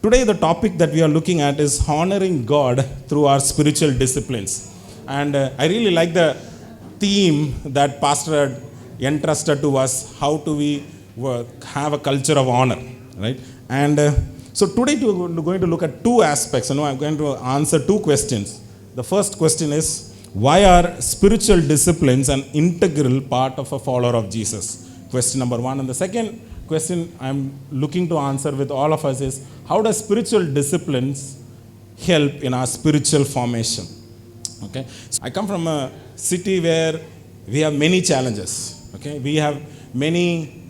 Today, the topic that we are looking at is honoring God through our spiritual disciplines. And I really like the theme that Pastor had entrusted to us. How do we have a culture of honor, right? And so today we're going to look at two aspects. I'm going to answer two questions. The first question is, why are spiritual disciplines an integral part of a follower of Jesus? Question number one. And the second question I'm looking to answer with all of us is, how does spiritual disciplines help in our spiritual formation? Okay, so I come from a city where we have many challenges. Okay, we have many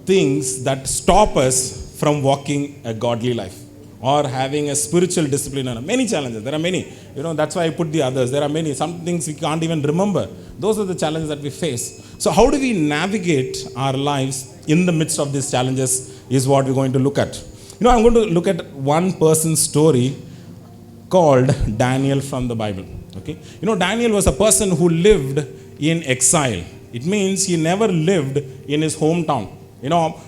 things that stop us from walking a godly life or having a spiritual discipline. Many challenges. There are many. That's why I put the others. There are many. Some things we can't even remember. Those are the challenges that we face. So how do we navigate our lives in the midst of these challenges is what we're going to look at. I'm going to look at one person's story called Daniel from the Bible. Okay, Daniel was a person who lived in exile. It means he never lived in his hometown.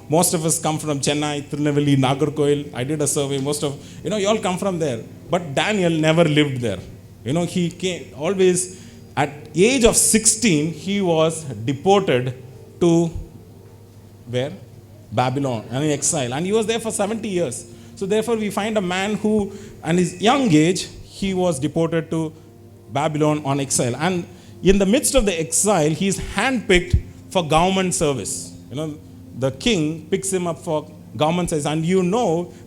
Most of us come from Chennai, Tirunelveli, Nagarkoil. I did a survey. Most of, you all come from there. But Daniel never lived there. He came always, at age of 16, he was deported to where? Babylon, and in exile. And he was there for 70 years. So therefore, we find a man who, at his young age, he was deported to Babylon on exile. And in the midst of the exile, he is handpicked for government service. The king picks him up for government service. And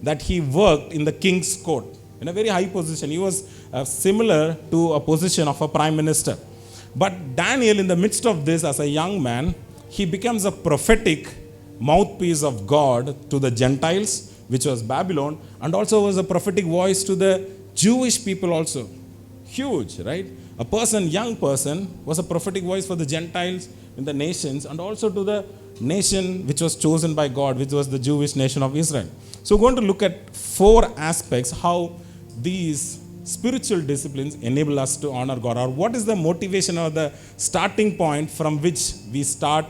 that he worked in the king's court in a very high position. He was similar to a position of a prime minister. But Daniel, in the midst of this, as a young man, he becomes a prophetic mouthpiece of God to the Gentiles, which was Babylon, and also was a prophetic voice to the Jewish people also. Huge, right? Young person, was a prophetic voice for the Gentiles in the nations, and also to the nation which was chosen by God, which was the Jewish nation of Israel. So we're going to look at four aspects how these spiritual disciplines enable us to honor God, or what is the motivation or the starting point from which we start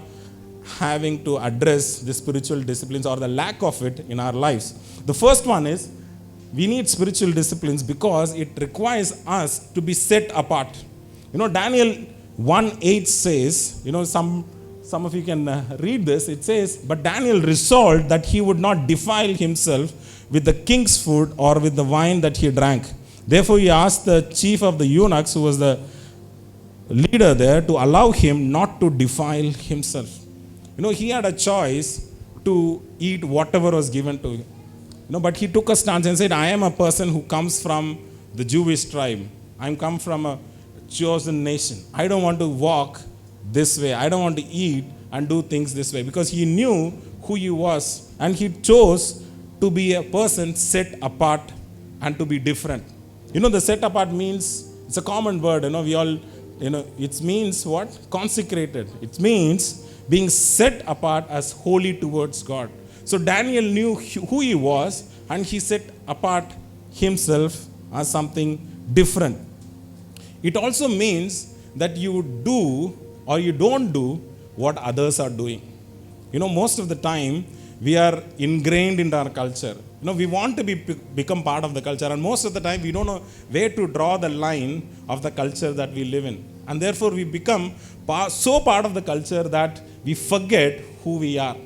having to address the spiritual disciplines or the lack of it in our lives. The first one is, we need spiritual disciplines because it requires us to be set apart. Daniel 1:8 says, some of you can read this. It says, but Daniel resolved that he would not defile himself with the king's food or with the wine that he drank. Therefore, he asked the chief of the eunuchs, who was the leader there, to allow him not to defile himself. He had a choice to eat whatever was given to him. But he took a stance and said, I am a person who comes from the Jewish tribe. I come from a chosen nation. I don't want to walk this way. I don't want to eat and do things this way, because he knew who he was, and he chose to be a person set apart and to be different. The set apart means, it's a common word. We all, it means what? Consecrated. It means being set apart as holy towards God. So Daniel knew who he was, and he set apart himself as something different. It also means that you do or you don't do what others are doing. Most of the time, we are ingrained into our culture. We want to become part of the culture, and most of the time, we don't know where to draw the line of the culture that we live in. And therefore, we become so part of the culture that we forget who we are.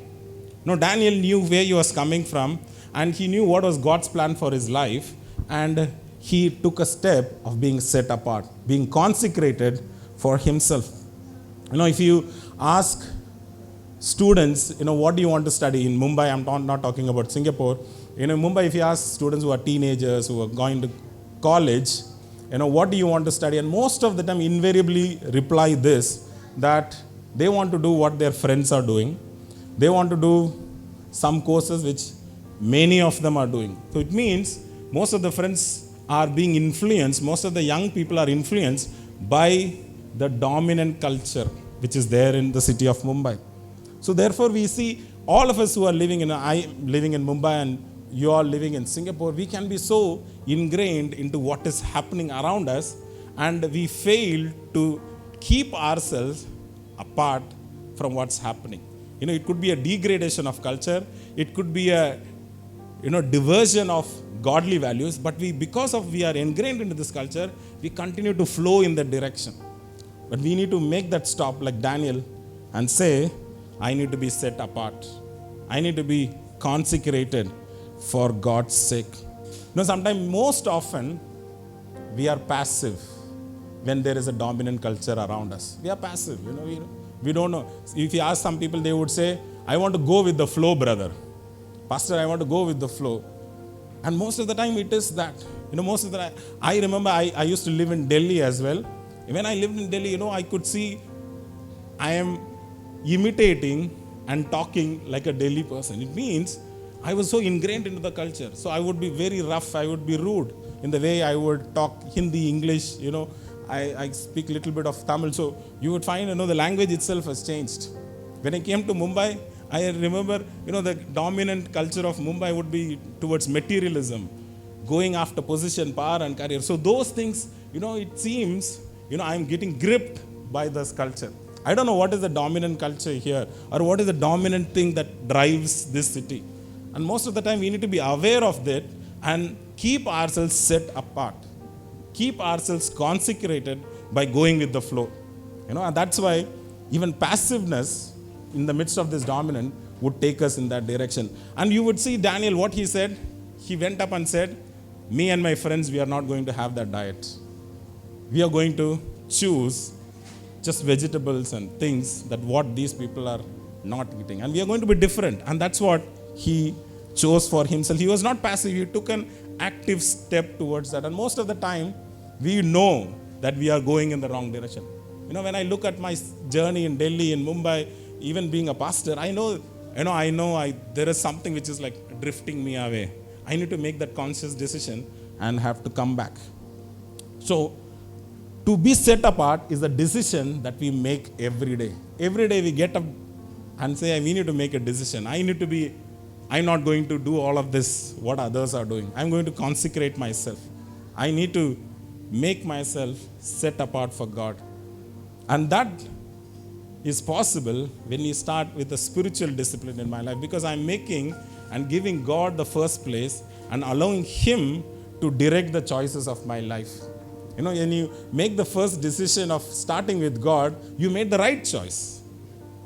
Daniel knew where he was coming from, and he knew what was God's plan for his life, and he took a step of being set apart, being consecrated for himself. If you ask students, what do you want to study in Mumbai? I'm not talking about Singapore. In Mumbai, if you ask students who are teenagers, who are going to college, what do you want to study? And most of the time, invariably reply this, that they want to do what their friends are doing. They want to do some courses which many of them are doing. So it means most of the friends are being influenced, most of the young people are influenced by the dominant culture which is there in the city of Mumbai. So therefore, we see all of us who are living in Mumbai, and you are living in Singapore, we can be so ingrained into what is happening around us, and we fail to keep ourselves apart from what's happening. It could be a degradation of culture. It could be a diversion of godly values, but because of we are ingrained into this culture, we continue to flow in that direction. But we need to make that stop like Daniel and say, I need to be set apart. I need to be consecrated for God's sake. Sometimes, most often, we are passive when there is a dominant culture around us. We are passive, we don't know. If you ask some people, they would say, I want to go with the flow, brother. Pastor, I want to go with the flow. And most of the time it is that. Most of the time, I remember I used to live in Delhi as well. When I lived in Delhi, I could see I am imitating and talking like a Delhi person. It means I was so ingrained into the culture. So I would be very rough, I would be rude in the way I would talk Hindi, English, I speak a little bit of Tamil. So you would find, the language itself has changed. When I came to Mumbai, I remember, the dominant culture of Mumbai would be towards materialism, going after position, power and career. So those things, it seems, I'm getting gripped by this culture. I don't know what is the dominant culture here or what is the dominant thing that drives this city. And most of the time we need to be aware of that and keep ourselves set apart. Keep ourselves consecrated by going with the flow. And that's why even passiveness in the midst of this dominant would take us in that direction. And you would see Daniel, what he said, he went up and said, me and my friends, we are not going to have that diet. We are going to choose just vegetables and things that what these people are not eating. And we are going to be different. And that's what he chose for himself. He was not passive. He took an active step towards that. And most of the time, we know that we are going in the wrong direction. When I look at my journey in Delhi, in Mumbai, even being a pastor, I know there is something which is like drifting me away. I need to make that conscious decision and have to come back. So, to be set apart is a decision that we make every day. Every day we get up and say, we need to make a decision. I'm not going to do all of this, what others are doing. I'm going to consecrate myself. I need to make myself set apart for God. And that is possible when you start with a spiritual discipline in my life, because I'm making and giving God the first place and allowing Him to direct the choices of my life. When you make the first decision of starting with God, you made the right choice,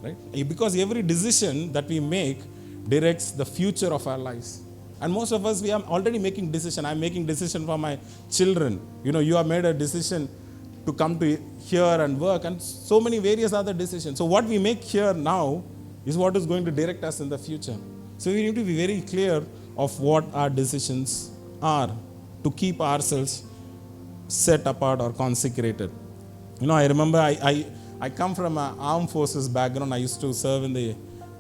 right? Because every decision that we make directs the future of our lives. And most of us, we are already making decision. I'm making decision for my children. You have made a decision to come to here and work, and so many various other decisions. So what we make here now is what is going to direct us in the future. So we need to be very clear of what our decisions are to keep ourselves set apart or consecrated. I remember I come from an armed forces background. I used to serve in the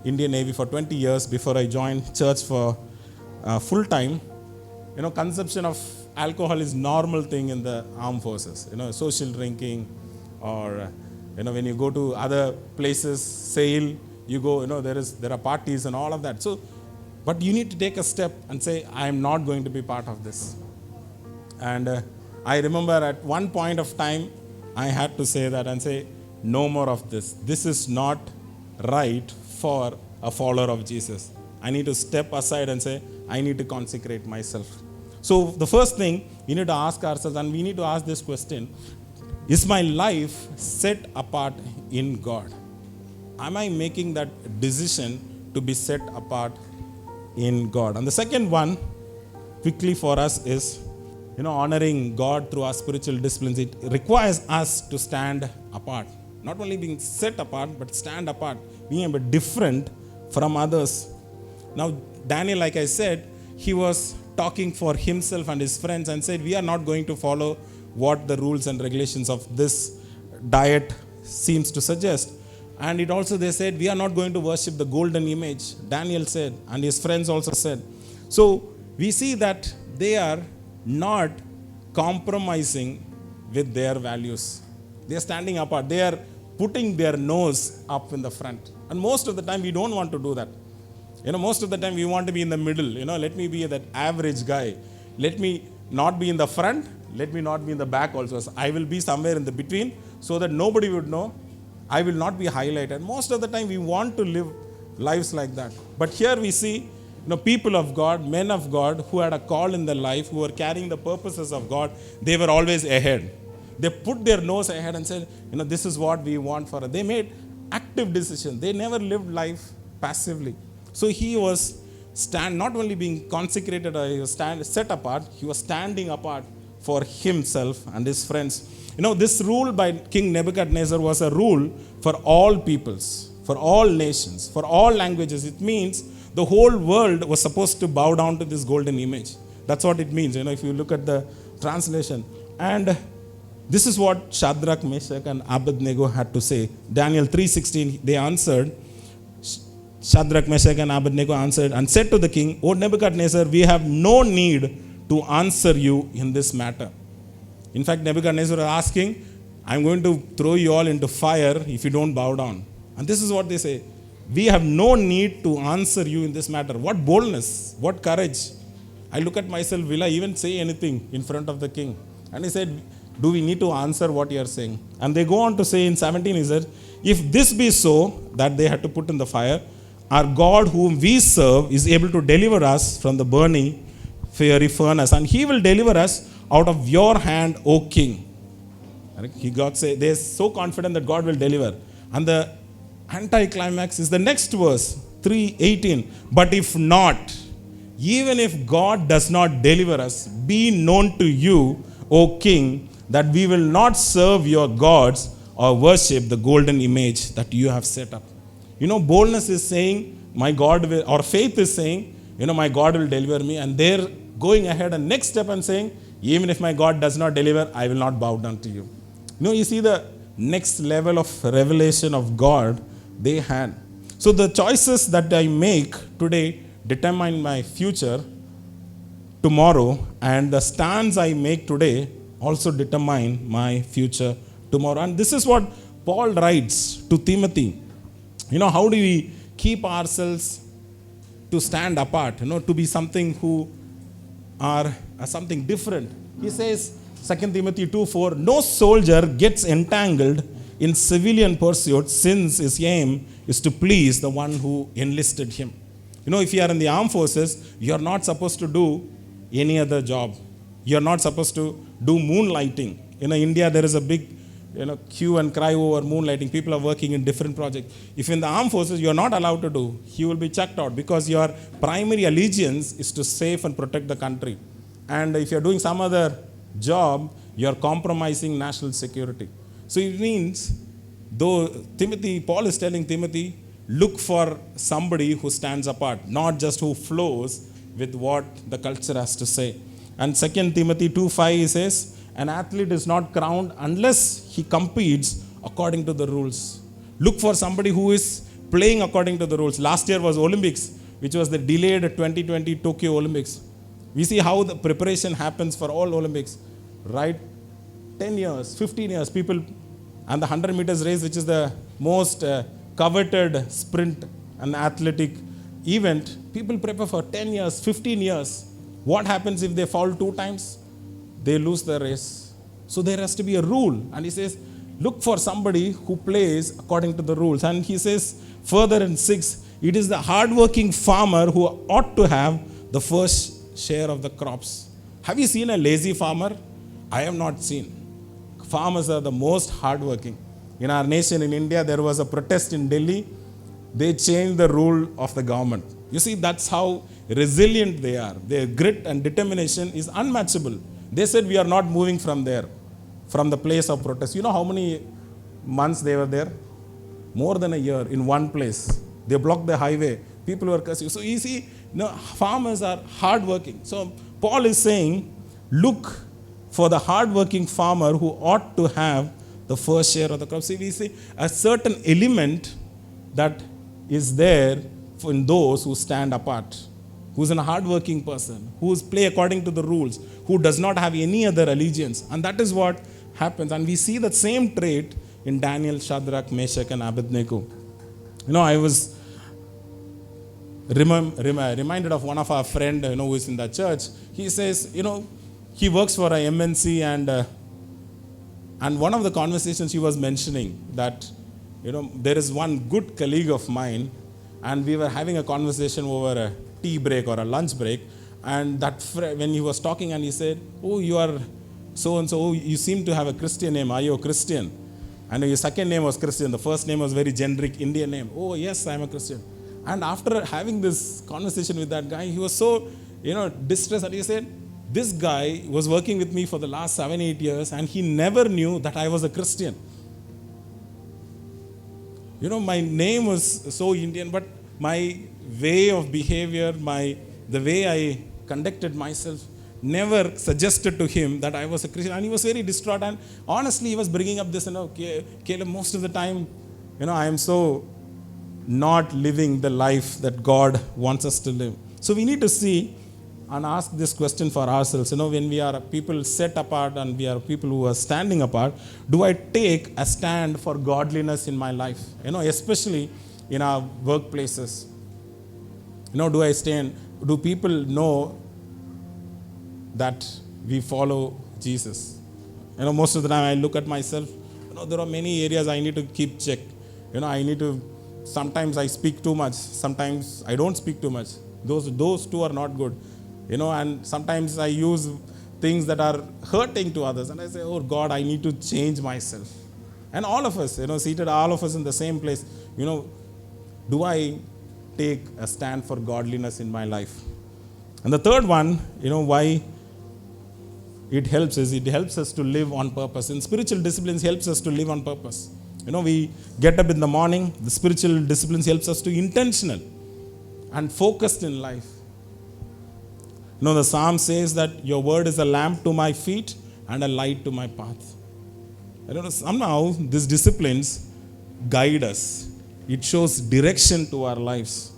Indian Navy for 20 years before I joined church for full time. Consumption of alcohol is normal thing in the armed forces. Social drinking, or when you go to other places, sail, you go, there are parties and all of that. So, but you need to take a step and say, I am not going to be part of this. And I remember at one point of time, I had to say that and say, no more of this. This is not right for a follower of Jesus. I need to step aside and say, I need to consecrate myself. So the first thing we need to ask ourselves, and we need to ask this question, is my life set apart in God? Am I making that decision to be set apart in God? And the second one, quickly for us, is honoring God through our spiritual disciplines. It requires us to stand apart. Not only being set apart, but stand apart, being a bit different from others. Now, Daniel, like I said, he was talking for himself and his friends and said, we are not going to follow what the rules and regulations of this diet seems to suggest. And it also, they said, we are not going to worship the golden image, Daniel said, and his friends also said. So, we see that they are not compromising with their values. They are standing apart. They are putting their nose up in the front. And most of the time, we don't want to do that. Most of the time, we want to be in the middle. Let me be that average guy. Let me not be in the front. Let me not be in the back also. So I will be somewhere in the between so that nobody would know. I will not be highlighted. Most of the time, we want to live lives like that. But here we see People of God, men of God who had a call in their life, who were carrying the purposes of God, they were always ahead. They put their nose ahead and said, this is what we want for us. They made active decisions. They never lived life passively. So he was not only being consecrated, he was set apart, he was standing apart for himself and his friends. This rule by King Nebuchadnezzar was a rule for all peoples, for all nations, for all languages. It means the whole world was supposed to bow down to this golden image. That's what it means, if you look at the translation. And this is what Shadrach, Meshach, and Abednego had to say. Daniel 3:16, they answered, Shadrach, Meshach, and Abednego answered and said to the king, O Nebuchadnezzar, we have no need to answer you in this matter. In fact, Nebuchadnezzar was asking, I'm going to throw you all into fire if you don't bow down. And this is what they say. We have no need to answer you in this matter. What boldness, what courage. I look at myself, will I even say anything in front of the king? And he said, do we need to answer what you are saying? And they go on to say in 17, he said, if this be so, that they had to put in the fire, our God whom we serve is able to deliver us from the burning fiery furnace, and he will deliver us out of your hand, O king. They're so confident that God will deliver. And the anticlimax is the next verse, 3:18. But if not, even if God does not deliver us, be known to you, O king, that we will not serve your gods or worship the golden image that you have set up. Boldness is saying, my God will, or faith is saying, my God will deliver me. And they're going ahead and next step and saying, even if my God does not deliver, I will not bow down to you. You see the next level of revelation of God they had. So the choices that I make today determine my future tomorrow, and the stands I make today also determine my future tomorrow. And this is what Paul writes to Timothy. How do we keep ourselves to stand apart, to be something who are something different? He says, 2 Timothy 2:4, no soldier gets entangled in civilian pursuit, since his aim is to please the one who enlisted him. If you are in the armed forces, you are not supposed to do any other job. You are not supposed to do moonlighting. In India, there is a big hue and cry over moonlighting. People are working in different projects. If in the armed forces, you are not allowed to do, you will be chucked out, because your primary allegiance is to save and protect the country. And if you are doing some other job, you are compromising national security. So it means, though Paul is telling Timothy, look for somebody who stands apart, not just who flows with what the culture has to say. And 2 Timothy 2:5, he says, an athlete is not crowned unless he competes according to the rules. Look for somebody who is playing according to the rules. Last year was Olympics, which was the delayed 2020 Tokyo Olympics. We see how the preparation happens for all Olympics, right? 10 years, 15 years, people, and the 100 meters race, which is the most coveted sprint and athletic event, people prepare for 10 years, 15 years. What happens if they fall 2 times? They lose the race. So there has to be a rule. And he says, look for somebody who plays according to the rules. And he says further in 6, it is the hardworking farmer who ought to have the first share of the crops. Have you seen a lazy farmer? I have not seen. Farmers are the most hardworking. In our nation, in India, there was a protest in Delhi. They changed the rule of the government. You see, that's how resilient they are. Their grit and determination is unmatchable. They said, we are not moving from there, from the place of protest. You know how many months they were there? More than a year in one place. They blocked the highway. People were cursing. So you see, farmers are hardworking. So Paul is saying, look for the hardworking farmer who ought to have the first share of the crop. See, we see a certain element that is there in those who stand apart, who's a hardworking person, who's play according to the rules, who does not have any other allegiance. And that is what happens. And we see that same trait in Daniel, Shadrach, Meshach, and Abednego. I was reminded of one of our friend, who is in the church. He says, he works for a MNC, and one of the conversations he was mentioning that, there is one good colleague of mine, and we were having a conversation over tea break or a lunch break, and when he was talking and he said, "Oh, you are so and so. Oh, you seem to have a Christian name. Are you a Christian?" And his second name was Christian. The first name was very generic Indian name. "Oh, yes, I am a Christian." And after having this conversation with that guy, he was so, distressed. And he said, "This guy was working with me for the last 7-8 years, and he never knew that I was a Christian. My name was so Indian, but my way of behavior, the way I conducted myself, never suggested to him that I was a Christian." And he was very distraught. And honestly, he was bringing up this, "Caleb, most of the time, I am so not living the life that God wants us to live." So we need to see and ask this question for ourselves. When we are people set apart and we are people who are standing apart, do I take a stand for godliness in my life? Especially in our workplaces. Do I stand? Do people know that we follow Jesus? Most of the time I look at myself. There are many areas I need to keep check. Sometimes I speak too much. Sometimes I don't speak too much. Those two are not good. And sometimes I use things that are hurting to others. And I say, "Oh God, I need to change myself." And all of us, seated all of us in the same place, do I take a stand for godliness in my life? And the third one, why it helps us to live on purpose. And spiritual disciplines helps us to live on purpose. We get up in the morning, the spiritual disciplines helps us to intentional and focused in life. The Psalm says that your word is a lamp to my feet and a light to my path. Somehow these disciplines guide us. It shows direction to our lives.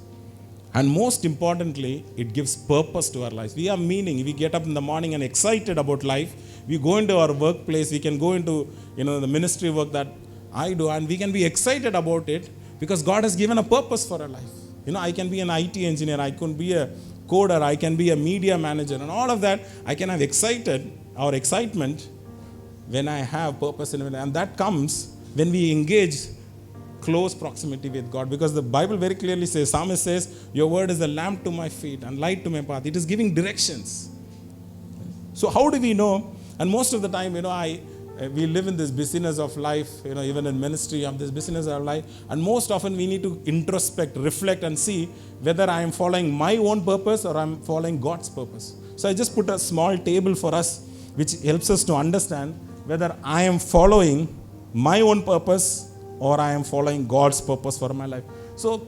And most importantly, it gives purpose to our lives. We have meaning. We get up in the morning and excited about life. We go into our workplace. We can go into the ministry work that I do, and we can be excited about it because God has given a purpose for our life. I can be an IT engineer. I can be a coder. I can be a media manager, and all of that. I can have excitement when I have purpose in it, and that comes when we engage close proximity with God, because the Bible very clearly says, Psalmist says, "Your word is a lamp to my feet and light to my path." It is giving directions. So how do we know? And most of the time, we live in this busyness of life, even in ministry, of this busyness of life. And most often we need to introspect, reflect, and see whether I am following my own purpose or I am following God's purpose. So I just put a small table for us, which helps us to understand whether I am following my own purpose or I am following God's purpose for my life. So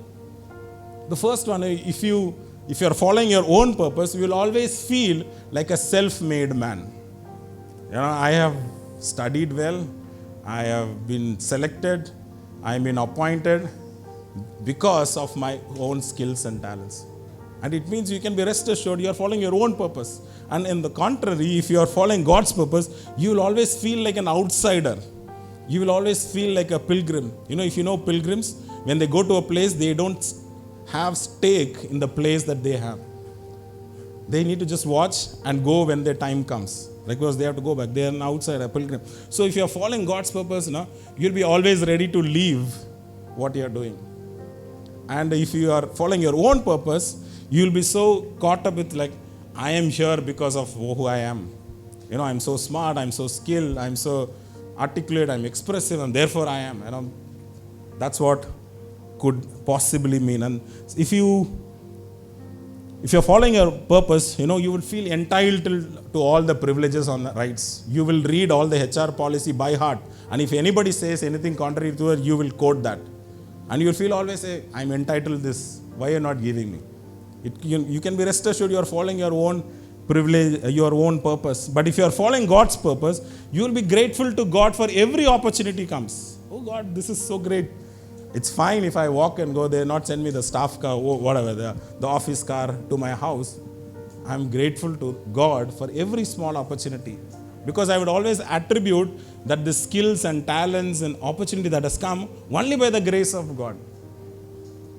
the first one, if you are following your own purpose, you will always feel like a self-made man. I have studied well, I have been selected, I have been appointed because of my own skills and talents. And it means you can be rest assured you are following your own purpose. And in the contrary, if you are following God's purpose, you will always feel like an outsider. You will always feel like a pilgrim. If you know pilgrims, when they go to a place, they don't have stake in the place that they have. They need to just watch and go when their time comes. Because they have to go back. They are an outsider, a pilgrim. So if you are following God's purpose, you'll be always ready to leave what you are doing. And if you are following your own purpose, you'll be so caught up with I am here because of who I am. I'm so smart, I'm so skilled, I'm so articulate, I'm expressive, and therefore I am. That's what could possibly mean. And if you're following your purpose, you will feel entitled to all the privileges and rights. You will read all the HR policy by heart. And if anybody says anything contrary to it, you will quote that. And you will feel always say, "I'm entitled to this. Why are you not giving me?" You can be rest assured you are following your own privilege, your own purpose. But if you are following God's purpose, you will be grateful to God for every opportunity comes. "Oh God, this is so great. It's fine if I walk and go there, not send me the staff car, whatever, the office car to my house." I'm grateful to God for every small opportunity, because I would always attribute that the skills and talents and opportunity that has come only by the grace of God.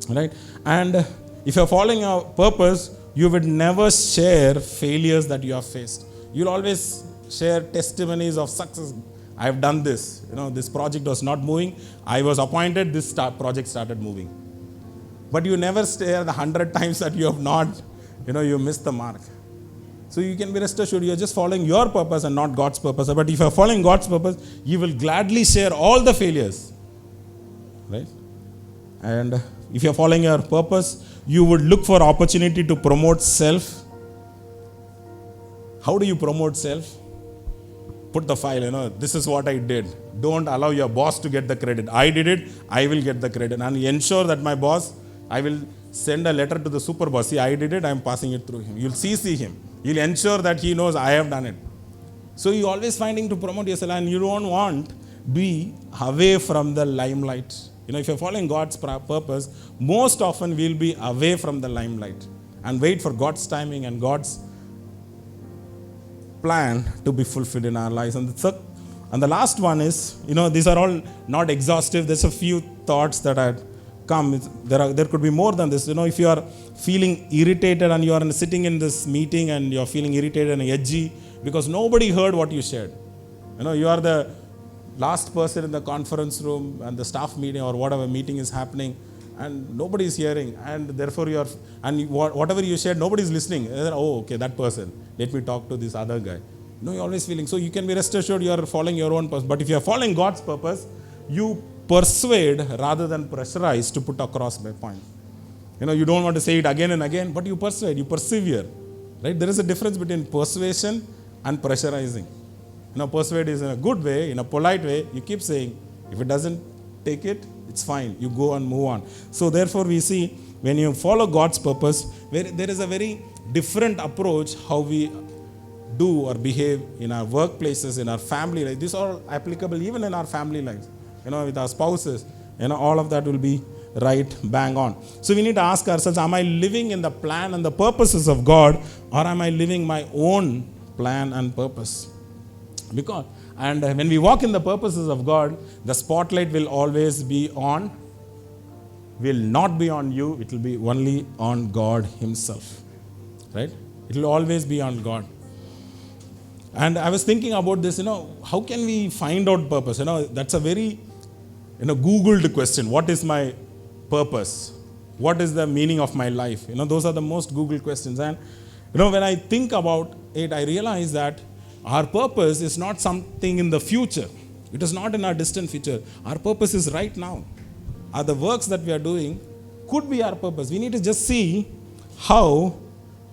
Right? And if you're following a purpose, you would never share failures that you have faced. You'll always share testimonies of success. "I've done this. This project was not moving. I was appointed. This project started moving." But you never share the 100 times that you have not you miss the mark. So you can be rest assured you're just following your purpose and not God's purpose. But if you're following God's purpose, you will gladly share all the failures. Right? And if you're following your purpose, you would look for opportunity to promote self. How do you promote self? Put the file, this is what I did. Don't allow your boss to get the credit. I did it, I will get the credit. And ensure that my boss, I will send a letter to the super boss. See, I did it, I'm passing it through him. You'll CC him. You'll ensure that he knows I have done it. So you're always finding to promote yourself, and you don't want to be away from the limelight. If you're following God's purpose, most often we'll be away from the limelight and wait for God's timing and God's plan to be fulfilled in our lives. And the last one is, these are all not exhaustive. There's a few thoughts that had come. There could be more than this. If you are feeling irritated and you are sitting in this meeting and you are feeling irritated and edgy because nobody heard what you shared. You are the last person in the conference room and the staff meeting or whatever meeting is happening, and nobody is hearing, and therefore whatever you shared, nobody is listening. Oh, okay, that person. Let me talk to this other guy. You're always feeling. So you can be rest assured you are following your own purpose. But if you are following God's purpose, you persuade rather than pressurize to put across my point. You don't want to say it again and again, but you persuade, you persevere. Right? There is a difference between persuasion and pressurizing. Persuade is in a good way, in a polite way. You keep saying, if it doesn't take it, it's fine. You go and move on. So therefore we see, when you follow God's purpose, there is a very different approach how we do or behave in our workplaces, in our family life. These are all applicable even in our family lives. With our spouses, all of that will be right bang on. So we need to ask ourselves, am I living in the plan and the purposes of God, or am I living my own plan and purpose? And when we walk in the purposes of God, the spotlight will always be on, will not be on you, it will be only on God Himself. Right? It will always be on God. And I was thinking about this, how can we find out purpose? That's a very, Googled question. What is my purpose? What is the meaning of my life? Those are the most Googled questions. And, when I think about it, I realize that our purpose is not something in the future. It is not in our distant future. Our purpose is right now. The works that we are doing could be our purpose. We need to just see how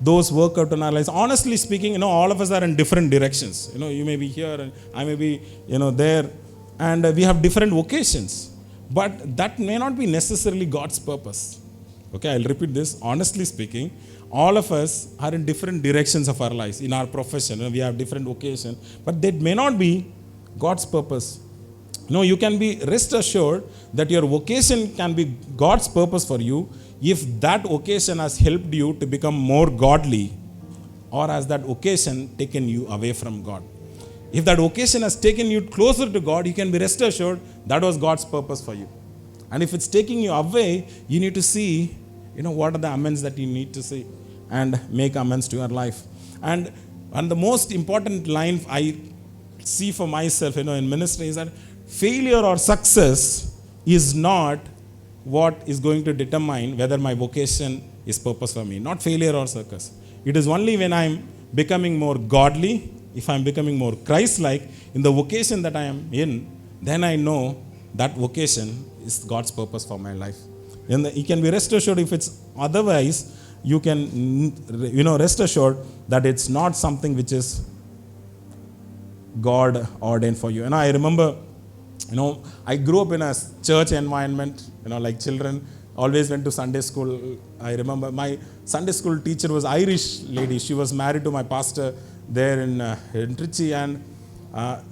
those work out in our lives. Honestly speaking, all of us are in different directions. You may be here and I may be, there. And we have different vocations. But that may not be necessarily God's purpose. Okay, I'll repeat this. Honestly speaking, all of us are in different directions of our lives. In our profession, we have different vocations. But that may not be God's purpose. You can be rest assured that your vocation can be God's purpose for you if that vocation has helped you to become more godly, or has that vocation taken you away from God. If that vocation has taken you closer to God, you can be rest assured that was God's purpose for you. And if it's taking you away, you need to see, what are the amends that you need to see and make amends to your life. And the most important line I see for myself, in ministry is that failure or success is not what is going to determine whether my vocation is purpose for me. Not failure or success. It is only when I'm becoming more godly, if I'm becoming more Christ-like in the vocation that I am in, then I know that vocation is God's purpose for my life. And you can be rest assured if it's otherwise, you can, rest assured that it's not something which is God ordained for you. And I remember, I grew up in a church environment, like children always went to Sunday school. I remember my Sunday school teacher was Irish lady. She was married to my pastor there in Trichy, and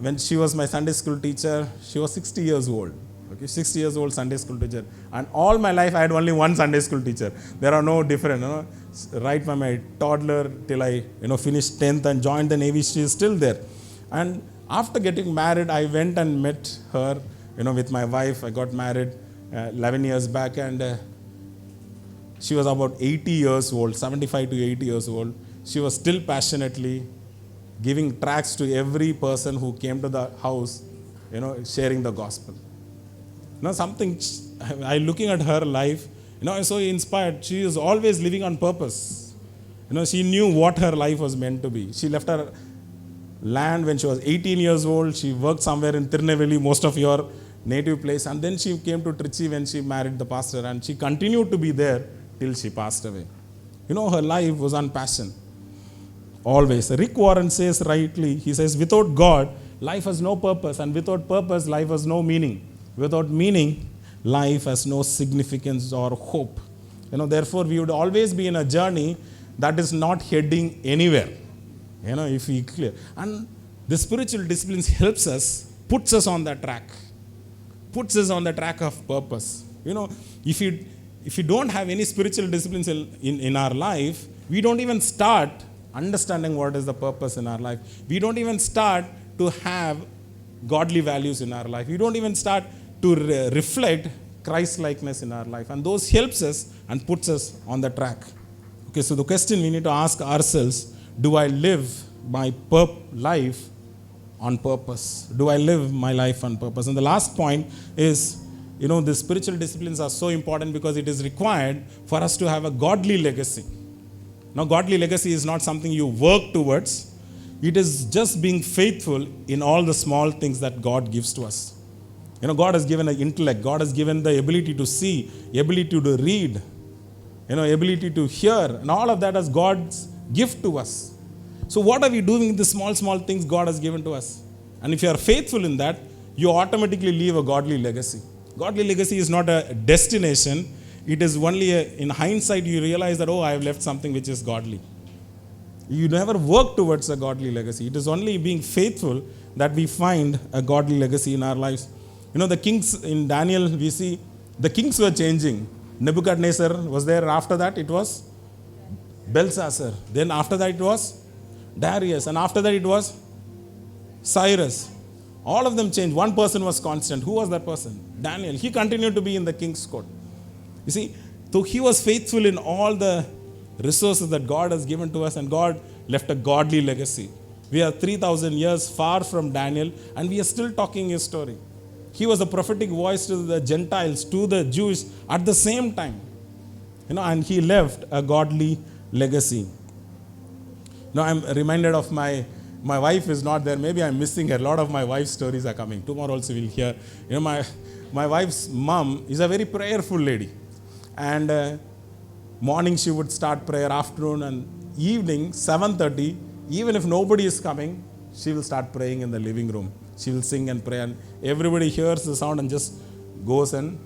when she was my Sunday school teacher, she was 60 years old. Okay, 60 years old Sunday school teacher. And all my life I had only one Sunday school teacher. There are no different, right from my toddler till I, finished 10th and joined the Navy, she is still there. And after getting married, I went and met her, with my wife. I got married 11 years back, and she was about 80 years old, 75 to 80 years old. She was still passionately giving tracts to every person who came to the house, sharing the gospel. Something, I looking at her life, I'm so inspired. She is always living on purpose. She knew what her life was meant to be. She left her land when she was 18 years old. She worked somewhere in Tirunelveli, most of your native place. And then she came to Trichy when she married the pastor. And she continued to be there till she passed away. Her life was on passion. Always. Rick Warren says rightly, he says, without God, life has no purpose. And without purpose, life has no meaning. Without meaning, life has no significance or hope. Therefore, we would always be in a journey that is not heading anywhere. If we clear. And the spiritual disciplines helps us, puts us on that track. Puts us on the track of purpose. If you don't have any spiritual disciplines in our life, we don't even start understanding what is the purpose in our life. We don't even start to have godly values in our life. We don't even start to reflect Christ-likeness in our life. And those helps us and puts us on the track. Okay, so the question we need to ask ourselves, do I live my life on purpose? Do I live my life on purpose? And the last point is, the spiritual disciplines are so important because it is required for us to have a godly legacy. Now, godly legacy is not something you work towards. It is just being faithful in all the small things that God gives to us. God has given an intellect. God has given the ability to see, ability to read, ability to hear. And all of that is God's gift to us. So what are we doing with the small things God has given to us? And if you are faithful in that, you automatically leave a godly legacy. Godly legacy is not a destination. It is only in hindsight you realize that, I have left something which is godly. You never work towards a godly legacy. It is only being faithful that we find a godly legacy in our lives. The kings in Daniel, we see the kings were changing. Nebuchadnezzar was there. After that, it was Belshazzar. Then after that, it was Darius. And after that, it was Cyrus. All of them changed. One person was constant. Who was that person? Daniel. He continued to be in the king's court. You see, so he was faithful in all the resources that God has given to us, and God left a godly legacy. We are 3,000 years far from Daniel, and we are still talking his story. He was a prophetic voice to the Gentiles, to the Jews at the same time. And he left a godly legacy. I'm reminded of my wife is not there. Maybe I'm missing her. A lot of my wife's stories are coming. Tomorrow also we'll hear. My wife's mom is a very prayerful lady. And morning she would start prayer, afternoon and evening, 7:30. Even if nobody is coming, she will start praying in the living room. She will sing and pray, and everybody hears the sound and just goes and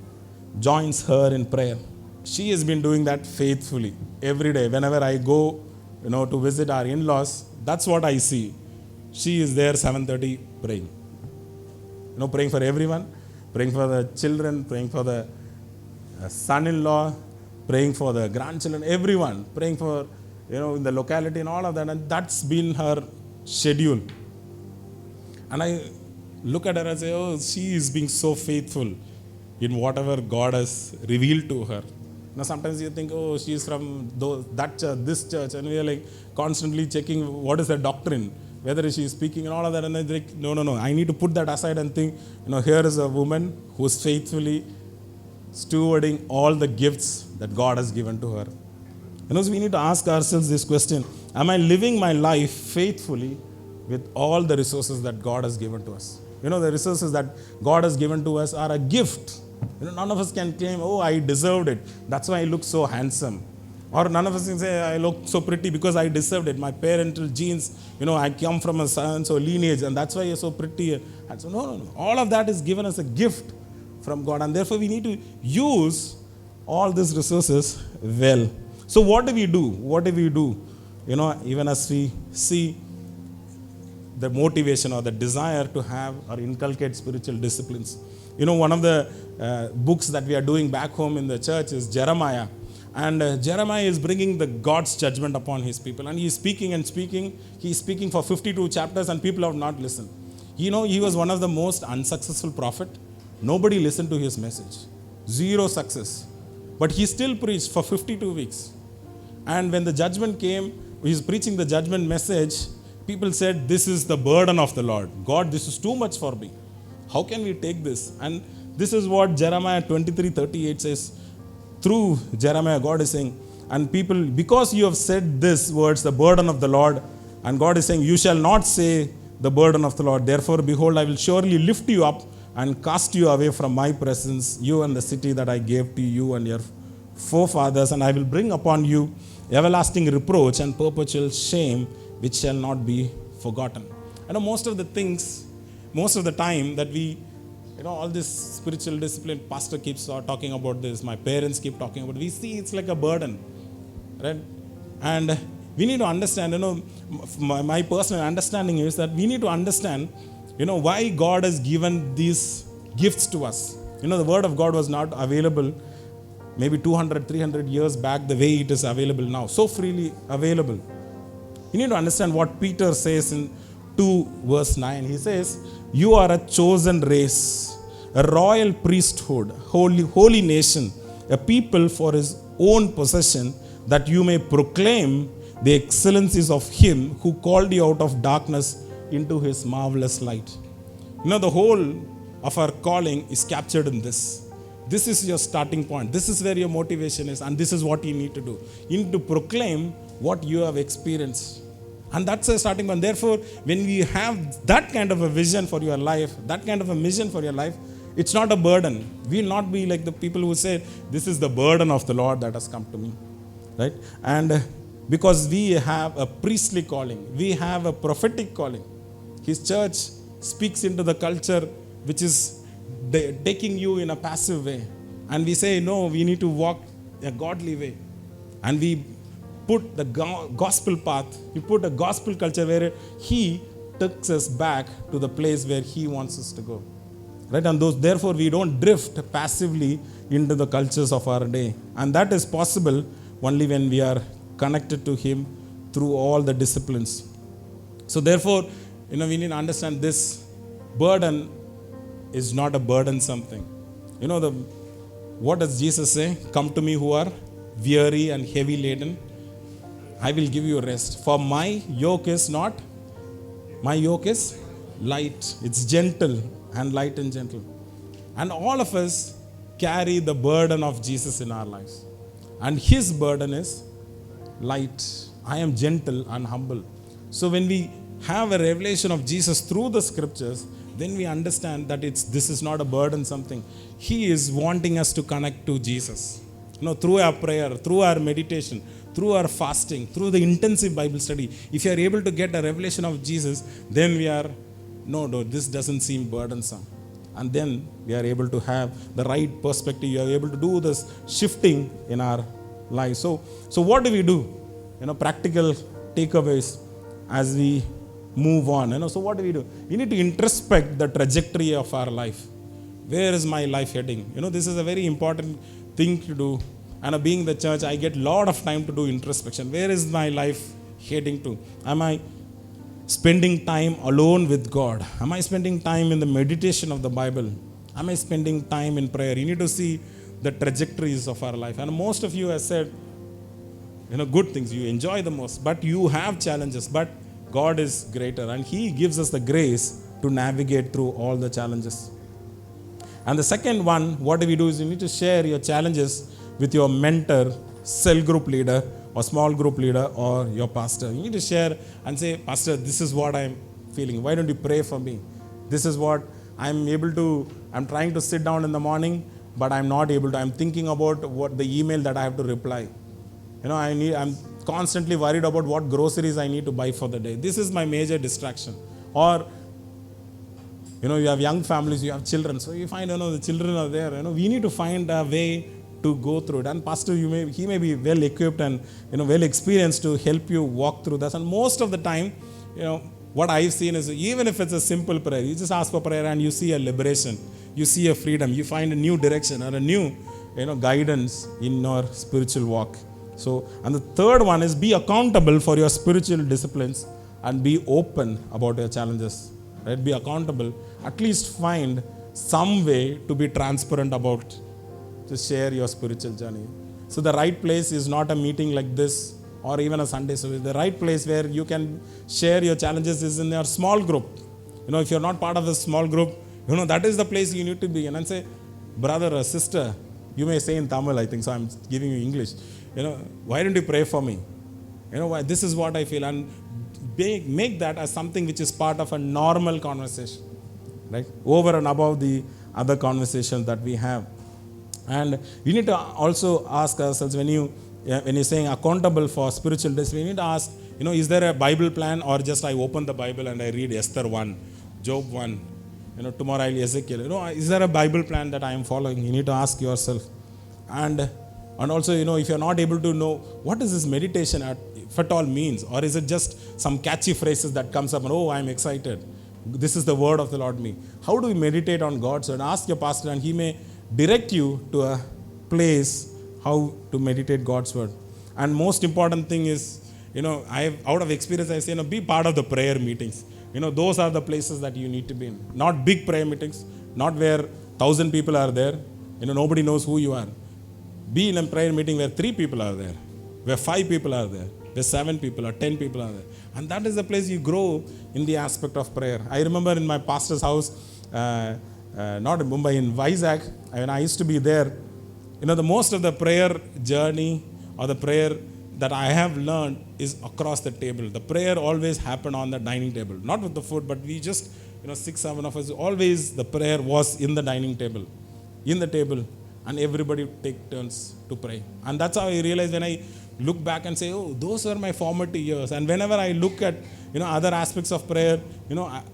joins her in prayer. She has been doing that faithfully every day. Whenever I go, to visit our in-laws, that's what I see. She is there 7:30 praying. Praying for everyone, praying for the children, praying for the son-in-law, praying for the grandchildren, everyone, praying for, in the locality and all of that. And that's been her schedule. And I look at her and say, she is being so faithful in whatever God has revealed to her. Now, sometimes you think, she's from that church, this church, and we are like constantly checking what is the doctrine, whether she is speaking and all of that. And I think, no, I need to put that aside and think, here is a woman who is faithfully stewarding all the gifts that God has given to her. So we need to ask ourselves this question: am I living my life faithfully with all the resources that God has given to us? The resources that God has given to us are a gift. None of us can claim, I deserved it. That's why I look so handsome. Or none of us can say, I look so pretty because I deserved it. My parental genes, I come from a so lineage, and that's why you're so pretty. And so, no. All of that is given as a gift from God. And therefore, we need to use all these resources well. So what do we do? Even as we see the motivation or the desire to have or inculcate spiritual disciplines. One of the books that we are doing back home in the church is Jeremiah. And Jeremiah is bringing the God's judgment upon his people. And he is speaking and speaking. He is speaking for 52 chapters and people have not listened. He was one of the most unsuccessful prophet. Nobody listened to his message. Zero success. But he still preached for 52 weeks. And when the judgment came, he was preaching the judgment message. People said, this is the burden of the Lord. God, this is too much for me. How can we take this? And this is what Jeremiah 23:38 says. Through Jeremiah, God is saying, And people, because you have said this words, the burden of the Lord, and God is saying, you shall not say the burden of the Lord. Therefore, behold, I will surely lift you up and cast you away from my presence, you and the city that I gave to you and your forefathers, and I will bring upon you everlasting reproach and perpetual shame, which shall not be forgotten. Most of the things, most of the time that we, all this spiritual discipline, pastor keeps talking about this, my parents keep talking about it, we see it's like a burden, right? And we need to understand, my personal understanding is that we need to understand, why God has given these gifts to us. The word of God was not available maybe 200, 300 years back the way it is available now, so freely available. You need to understand what Peter says in 2 verse 9. He says, you are a chosen race, a royal priesthood, holy nation, a people for his own possession, that you may proclaim the excellencies of him who called you out of darkness into his marvelous light. The whole of our calling is captured in this. This is your starting point. This is where your motivation is, and this is what you need to do. You need to proclaim what you have experienced. And that's a starting point. Therefore, when we have that kind of a vision for your life, that kind of a mission for your life, it's not a burden. We will not be like the people who say, this is the burden of the Lord that has come to me. Right? And because we have a priestly calling, we have a prophetic calling. His church speaks into the culture which is taking you in a passive way. And we say, no, we need to walk a godly way. And we put the gospel path, we put a gospel culture where he takes us back to the place where he wants us to go. Right? And therefore, we don't drift passively into the cultures of our day. And that is possible only when we are connected to him through all the disciplines. So therefore, we need to understand this burden is not a burdensome thing. What does Jesus say? Come to me who are weary and heavy laden, I will give you rest. For my yoke is light. It's gentle and light and gentle. And all of us carry the burden of Jesus in our lives. And his burden is light. I am gentle and humble. So when we have a revelation of Jesus through the scriptures, then we understand that this is not a burdensome thing. He is wanting us to connect to Jesus. Through our prayer, through our meditation, through our fasting, through the intensive Bible study. If you are able to get a revelation of Jesus, then we are, no, this doesn't seem burdensome. And then we are able to have the right perspective. You are able to do this shifting in our lives. So what do we do? Practical takeaways as we move on. So what do? We need to introspect the trajectory of our life. Where is my life heading? This is a very important thing to do. And being the church, I get a lot of time to do introspection. Where is my life heading to? Am I spending time alone with God? Am I spending time in the meditation of the Bible? Am I spending time in prayer? You need to see the trajectories of our life. And most of you have said, good things you enjoy the most, but you have challenges. But God is greater, and he gives us the grace to navigate through all the challenges. And the second one, what do? Is you need to share your challenges with your mentor, cell group leader, or small group leader, or your pastor. You need to share and say, Pastor, this is what I'm feeling. Why don't you pray for me? This is what I'm trying to sit down in the morning, but I'm not able to. I'm thinking about what the email that I have to reply. I'm constantly worried about what groceries I need to buy for the day. This is my major distraction. Or, you have young families, you have children. So you find, the children are there. We need to find a way to go through it. And pastor, he may be well equipped and, well experienced to help you walk through this. And most of the time, what I've seen is, even if it's a simple prayer, you just ask for prayer and you see a liberation. You see a freedom. You find a new direction or a new, guidance in your spiritual walk. So, and the third one is be accountable for your spiritual disciplines and be open about your challenges. Right? Be accountable. At least find some way to be transparent about, to share your spiritual journey. So the right place is not a meeting like this or even a Sunday service. The right place where you can share your challenges is in your small group. If you're not part of the small group, that is the place you need to be in. And say, brother or sister, you may say in Tamil, I think, so I'm giving you English. why don't you pray for me? Why this is what I feel, and make that as something which is part of a normal conversation, right? Over and above the other conversations that we have. And we need to also ask ourselves, when you're saying accountable for spiritual discipline, we need to ask, is there a Bible plan, or just I open the Bible and I read Esther 1, Job 1, tomorrow I'll Ezekiel. Is there a Bible plan that I am following? You need to ask yourself. And also, if you're not able to know, what does this meditation if at all means? Or is it just some catchy phrases that comes up and, oh, I'm excited. This is the word of the Lord me. How do we meditate on God's word? Ask your pastor, and he may direct you to a place how to meditate God's word. And most important thing is, out of experience, I say, be part of the prayer meetings. Those are the places that you need to be in. Not big prayer meetings, not where 1,000 people are there. Nobody knows who you are. Be in a prayer meeting where 3 people are there, where 5 people are there, where 7 people or 10 people are there. And that is the place you grow in the aspect of prayer. I remember in my pastor's house, not in Mumbai, in Vizag, when I used to be there, the most of the prayer journey or the prayer that I have learned is across the table. The prayer always happened on the dining table, not with the food, but we just, 6, 7 of us, always the prayer was in the dining table, in the table, and everybody take turns to pray. And that's how I realized, when I look back and say, oh, those were my formative years. And whenever I look at, other aspects of prayer,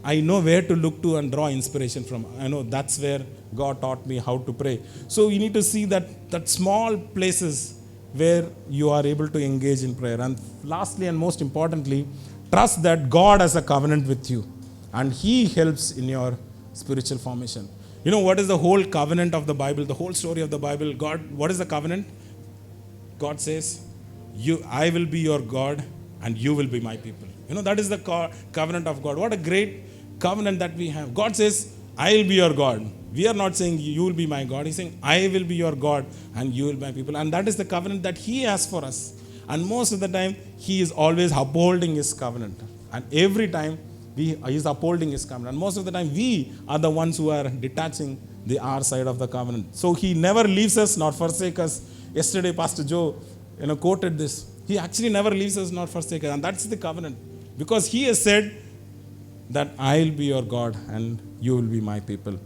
I know where to look to and draw inspiration from. I know that's where God taught me how to pray. So you need to see that small places where you are able to engage in prayer. And lastly, and most importantly, trust that God has a covenant with you, and He helps in your spiritual formation. What is the whole covenant of the Bible, the whole story of the Bible? God, what is the covenant? God says, I will be your God and you will be my people. That is the covenant of God. What a great covenant that we have. God says, I will be your God. We are not saying you will be my God. He's saying, I will be your God and you will be my people. And that is the covenant that He has for us. And most of the time, He is always upholding His covenant. And every time, He is upholding His covenant. And most of the time, we are the ones who are detaching our side of the covenant. So He never leaves us nor forsakes us. Yesterday, Pastor Joe quoted this. He actually never leaves us nor forsakes us. And that's the covenant. Because He has said that I will be your God and you will be my people.